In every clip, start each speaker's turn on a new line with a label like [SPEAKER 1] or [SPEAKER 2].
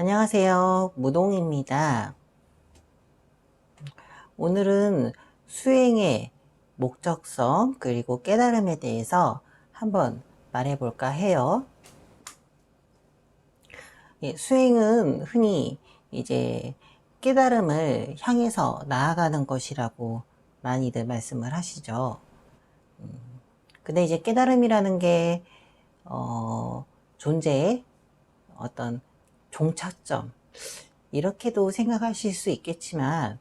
[SPEAKER 1] 안녕하세요. 무동입니다. 오늘은 수행의 목적성 그리고 깨달음에 대해서 한번 말해볼까 해요. 수행은 흔히 이제 깨달음을 향해서 나아가는 것이라고 많이들 말씀을 하시죠. 근데 이제 깨달음이라는 게 존재의 어떤 종착점 이렇게도 생각하실 수 있겠지만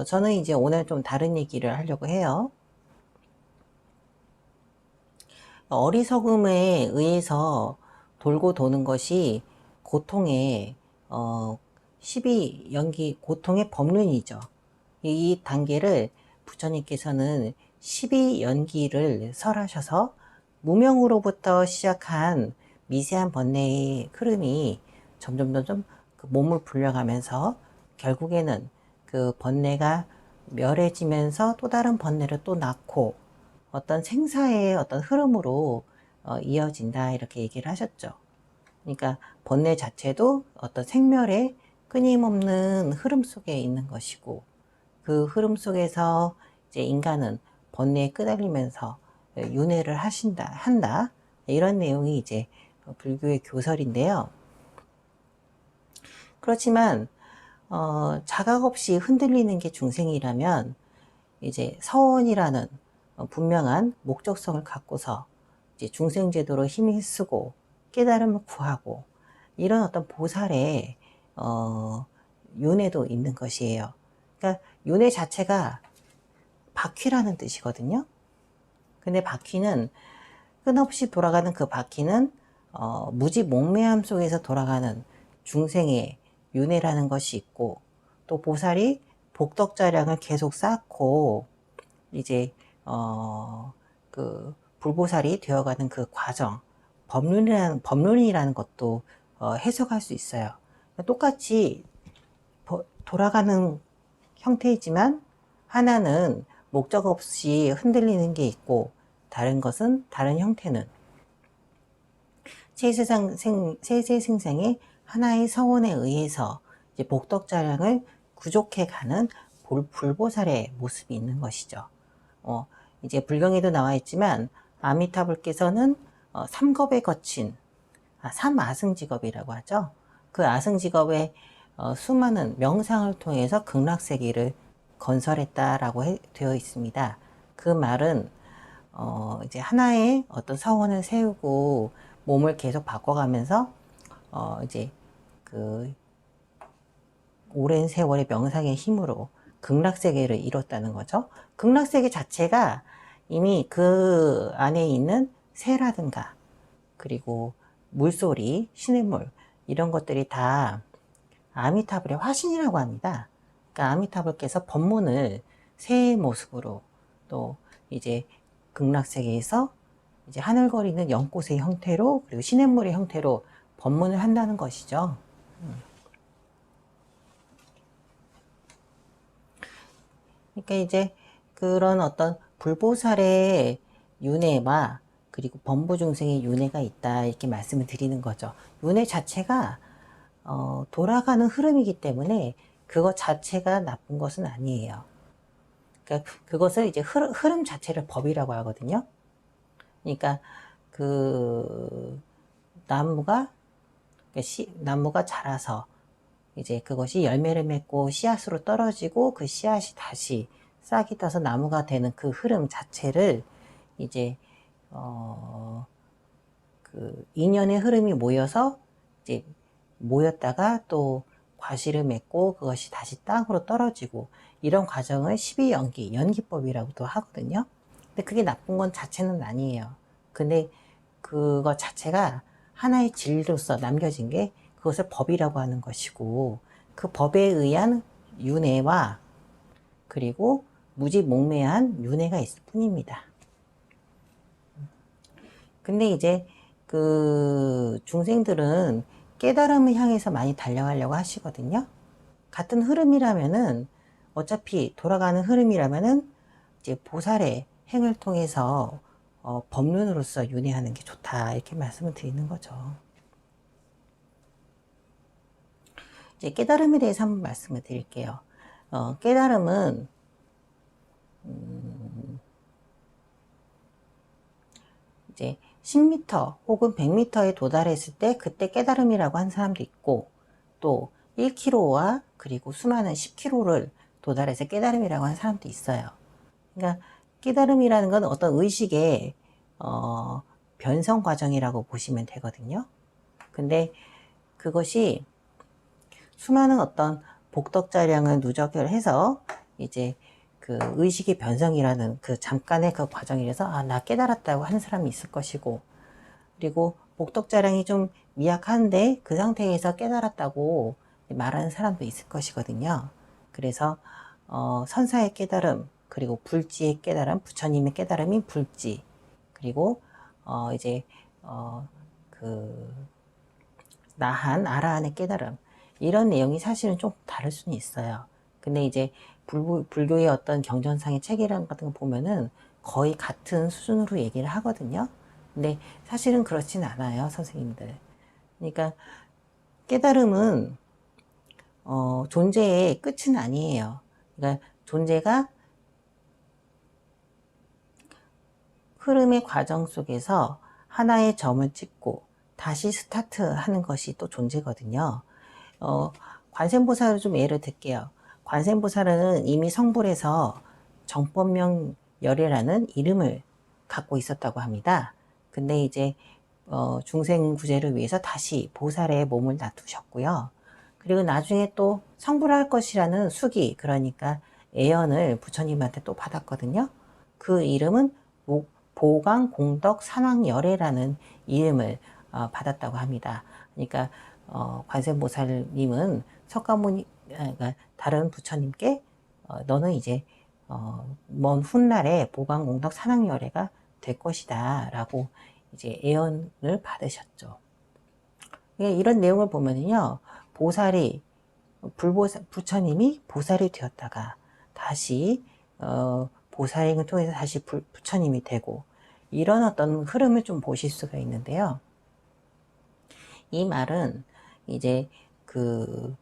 [SPEAKER 1] 저는 이제 오늘 좀 다른 얘기를 하려고 해요. 어리석음에 의해서 돌고 도는 것이 고통의 12연기 고통의 법륜이죠. 이 단계를 부처님께서는 12연기를 설하셔서 무명으로부터 시작한 미세한 번뇌의 흐름이 점점 그 몸을 불려가면서 결국에는 그 번뇌가 멸해지면서 또 다른 번뇌를 또 낳고 어떤 생사의 어떤 흐름으로 이어진다 이렇게 얘기를 하셨죠. 그러니까 번뇌 자체도 어떤 생멸의 끊임없는 흐름 속에 있는 것이고 그 흐름 속에서 이제 인간은 번뇌에 끄달리면서 윤회를 한다 이런 내용이 이제 불교의 교설인데요. 그렇지만 자각 없이 흔들리는 게 중생이라면 이제 서원이라는 분명한 목적성을 갖고서 이제 중생제도로 힘을 쓰고 깨달음을 구하고 이런 어떤 보살의 윤회도 있는 것이에요. 그러니까 윤회 자체가 바퀴라는 뜻이거든요. 근데 바퀴는 끝없이 돌아가는 그 바퀴는 무지몽매함 속에서 돌아가는 중생의 윤회라는 것이 있고 또 보살이 복덕자량을 계속 쌓고 이제 그 불보살이 되어가는 그 과정 법륜이라는 것도 해석할 수 있어요. 똑같이 돌아가는 형태이지만 하나는 목적 없이 흔들리는 게 있고 다른 것은 다른 형태는 세세생생의 하나의 서원에 의해서 이제 복덕자량을 구족해가는 불보살의 모습이 있는 것이죠. 이제 불경에도 나와 있지만 아미타불께서는 삼겁에 거친 삼아승직업이라고 하죠. 그 아승직업의 수많은 명상을 통해서 극락세계를 건설했다라고 되어 있습니다. 그 말은 이제 하나의 어떤 서원을 세우고 몸을 계속 바꿔가면서 이제 그 오랜 세월의 명상의 힘으로 극락세계를 이뤘다는 거죠. 극락세계 자체가 이미 그 안에 있는 새라든가 그리고 물소리, 시냇물 이런 것들이 다 아미타불의 화신이라고 합니다. 그러니까 아미타불께서 법문을 새의 모습으로 또 이제 극락세계에서 이제 하늘거리는 연꽃의 형태로 그리고 시냇물의 형태로 법문을 한다는 것이죠. 그러니까 이제 그런 어떤 불보살의 윤회와 그리고 범부중생의 윤회가 있다 이렇게 말씀을 드리는 거죠. 윤회 자체가 돌아가는 흐름이기 때문에 그것 자체가 나쁜 것은 아니에요. 그러니까 그것을 이제 흐름 자체를 법이라고 하거든요. 그러니까 그 나무가 나무가 자라서 이제 그것이 열매를 맺고 씨앗으로 떨어지고 그 씨앗이 다시 싹이 떠서 나무가 되는 그 흐름 자체를 이제 그 인연의 흐름이 모여서 이제 모였다가 또 과실을 맺고 그것이 다시 땅으로 떨어지고 이런 과정을 12연기, 연기법이라고도 하거든요. 근데 그게 나쁜 건 자체는 아니에요. 근데 그것 자체가 하나의 진리로서 남겨진 게 그것을 법이라고 하는 것이고 그 법에 의한 윤회와 그리고 무지몽매한 윤회가 있을 뿐입니다. 근데 이제 그 중생들은 깨달음을 향해서 많이 달려가려고 하시거든요. 같은 흐름이라면은 어차피 돌아가는 흐름이라면은 이제 보살의 행을 통해서 법륜으로서 윤회하는 게 좋다 이렇게 말씀을 드리는 거죠. 이제 깨달음에 대해서 한번 말씀을 드릴게요. 깨달음은 이제 10m 혹은 100m에 도달했을 때 그때 깨달음이라고 한 사람도 있고, 또 1km와 그리고 수많은 10km를 도달해서 깨달음이라고 하는 사람도 있어요. 그러니까 깨달음이라는 건 어떤 의식의 변성 과정이라고 보시면 되거든요. 근데 그것이 수많은 어떤 복덕자량을 누적을 해서 이제 그 의식의 변성이라는 그 잠깐의 그 과정이라서 나 깨달았다고 하는 사람이 있을 것이고, 그리고 복덕자량이 좀 미약한데 그 상태에서 깨달았다고 말하는 사람도 있을 것이거든요. 그래서 선사의 깨달음, 그리고 불지의 깨달음, 부처님의 깨달음인 불지, 그리고 이제 그 나한 아라한의 깨달음, 이런 내용이 사실은 좀 다를 수는 있어요. 근데 이제 불교의 어떤 경전상의 책이랑 같은 거 보면은 거의 같은 수준으로 얘기를 하거든요. 근데 사실은 그렇진 않아요, 선생님들. 그러니까 깨달음은 존재의 끝은 아니에요. 그러니까 존재가 흐름의 과정 속에서 하나의 점을 찍고 다시 스타트 하는 것이 또 존재거든요. 관세음보살을 좀 예를 들게요. 관세음보살은 이미 성불해서 정법명 열애라는 이름을 갖고 있었다고 합니다. 근데 이제 중생 구제를 위해서 다시 보살의 몸을 놔두셨고요. 그리고 나중에 또 성불할 것이라는 수기, 그러니까 애연을 부처님한테 또 받았거든요. 그 이름은 보강 공덕 산왕열애라는 이름을 받았다고 합니다. 그러니까 관세음보살님은 석가모니, 그러니까 다른 부처님께 너는 이제 먼 훗날에 보강공덕 산왕열애가 될 것이다 라고 이제 애언을 받으셨죠. 이런 내용을 보면요, 보살이 부처님이 보살이 되었다가 다시 보살행을 통해서 다시 부처님이 되고, 이런 어떤 흐름을 좀 보실 수가 있는데요. 이 말은 이제 그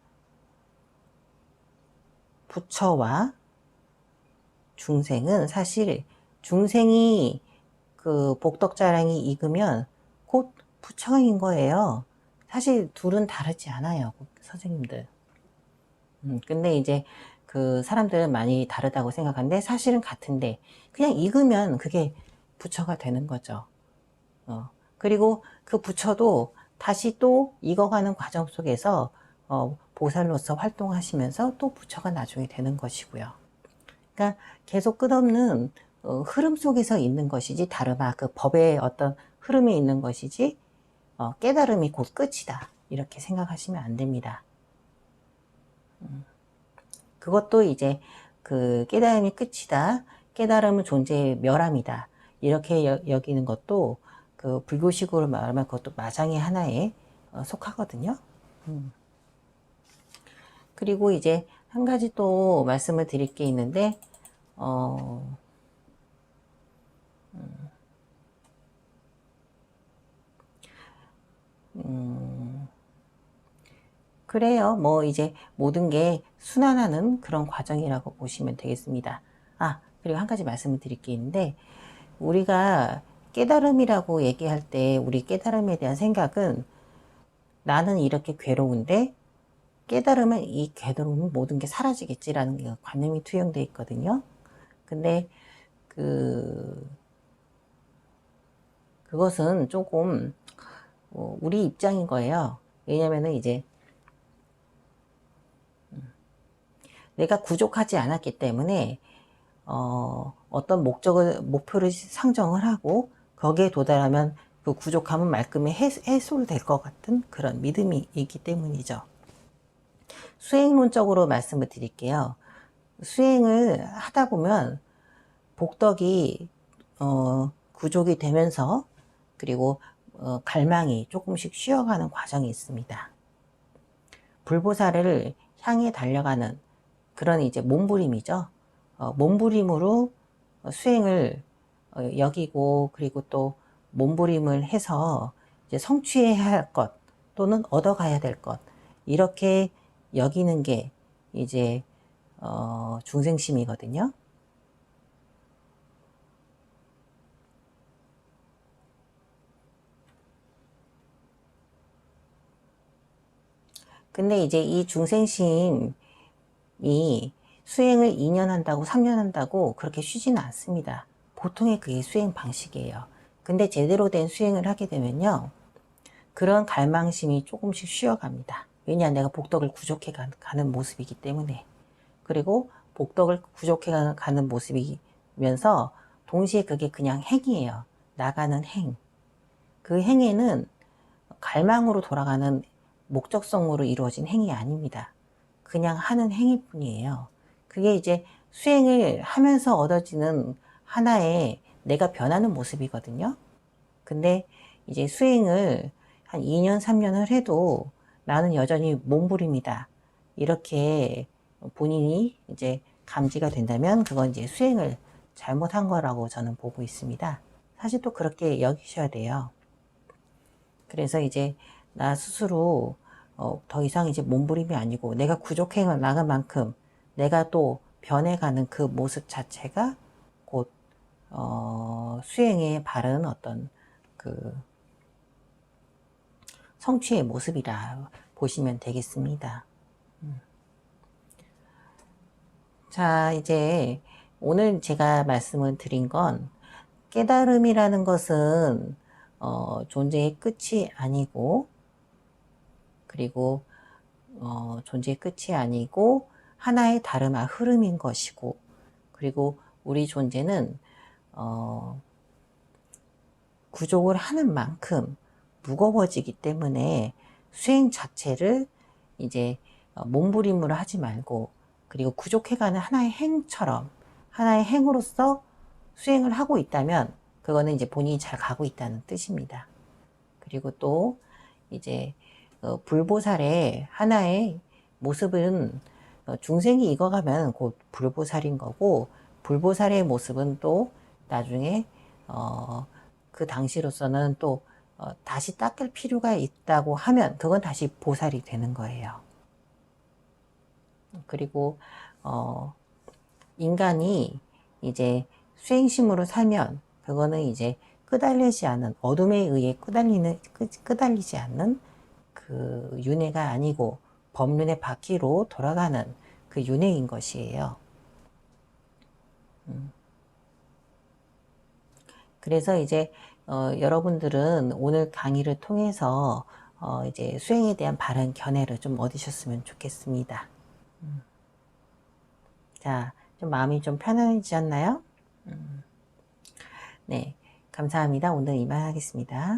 [SPEAKER 1] 부처와 중생은 사실 중생이 그 복덕자량이 익으면 곧 부처인 거예요. 사실 둘은 다르지 않아요, 선생님들. 근데 이제 그 사람들은 많이 다르다고 생각하는데 사실은 같은데 그냥 익으면 그게 부처가 되는 거죠. 그리고 그 부처도 다시 또 익어가는 과정 속에서 보살로서 활동하시면서 또 부처가 나중에 되는 것이고요. 그러니까 계속 끝없는 흐름 속에서 있는 것이지, 다르마 그 법의 어떤 흐름이 있는 것이지 깨달음이 곧 끝이다, 이렇게 생각하시면 안 됩니다. 그것도 이제 그 깨달음이 끝이다, 깨달음은 존재의 멸함이다, 이렇게 여기는 것도 그 불교식으로 말하면 그것도 마장의 하나에 속하거든요. 그리고 이제 한 가지 또 말씀을 드릴 게 있는데, 그래요. 뭐 이제 모든 게 순환하는 그런 과정이라고 보시면 되겠습니다. 그리고 한 가지 말씀을 드릴 게 있는데, 우리가 깨달음이라고 얘기할 때 우리 깨달음에 대한 생각은 나는 이렇게 괴로운데 깨달으면 이 괴로움은 모든 게 사라지겠지라는 관념이 투영되어 있거든요. 근데 그것은 조금 우리 입장인 거예요. 왜냐면은 이제 내가 부족하지 않았기 때문에 어떤 목표를 상정을 하고 거기에 도달하면 그 부족함은 말끔히 해소될 것 같은 그런 믿음이 있기 때문이죠. 수행론적으로 말씀을 드릴게요. 수행을 하다 보면 복덕이 구족이 되면서, 그리고 갈망이 조금씩 쉬어가는 과정이 있습니다. 불보살을 향해 달려가는 그런 이제 몸부림이죠. 몸부림으로 수행을 여기고, 그리고 또 몸부림을 해서 이제 성취해야 할 것 또는 얻어가야 될 것, 이렇게 여기는 게 이제 중생심이거든요. 근데 이제 이 중생심이 수행을 2년 한다고 3년 한다고 그렇게 쉬지는 않습니다. 보통의 그게 수행 방식이에요. 근데 제대로 된 수행을 하게 되면요, 그런 갈망심이 조금씩 쉬어갑니다. 왜냐, 내가 복덕을 구족해 가는 모습이기 때문에. 그리고 복덕을 구족해 가는 모습이면서 동시에 그게 그냥 행이에요. 나가는 행. 그 행에는 갈망으로 돌아가는 목적성으로 이루어진 행위 아닙니다. 그냥 하는 행위일 뿐이에요. 그게 이제 수행을 하면서 얻어지는 하나의 내가 변하는 모습이거든요. 근데 이제 수행을 한 2년, 3년을 해도 나는 여전히 몸부림이다, 이렇게 본인이 이제 감지가 된다면 그건 이제 수행을 잘못한 거라고 저는 보고 있습니다. 사실 또 그렇게 여기셔야 돼요. 그래서 이제 나 스스로 더 이상 이제 몸부림이 아니고 내가 구족해 나간 만큼 내가 또 변해가는 그 모습 자체가 곧 수행에 바른 어떤 그 성취의 모습이라 보시면 되겠습니다. 자, 이제 오늘 제가 말씀을 드린 건, 깨달음이라는 것은 존재의 끝이 아니고, 그리고 존재의 끝이 아니고 하나의 다름한 흐름인 것이고, 그리고 우리 존재는 구족을 하는 만큼 무거워지기 때문에 수행 자체를 이제 몸부림으로 하지 말고, 그리고 구족해가는 하나의 행처럼, 하나의 행으로서 수행을 하고 있다면 그거는 이제 본인이 잘 가고 있다는 뜻입니다. 그리고 또 이제 불보살의 하나의 모습은 중생이 익어가면 곧 불보살인 거고, 불보살의 모습은 또 나중에 그 당시로서는 또 다시 닦을 필요가 있다고 하면 그건 다시 보살이 되는 거예요. 그리고 인간이 이제 수행심으로 살면 그거는 이제 끄달리지 않는, 어둠에 의해 끄달리지 않는 그 윤회가 아니고 법륜의 바퀴로 돌아가는 그 윤회인 것이에요. 그래서 이제 여러분들은 오늘 강의를 통해서 이제 수행에 대한 바른 견해를 좀 얻으셨으면 좋겠습니다. 자, 좀 마음이 좀 편안해지셨나요? 네, 감사합니다. 오늘 이만 하겠습니다.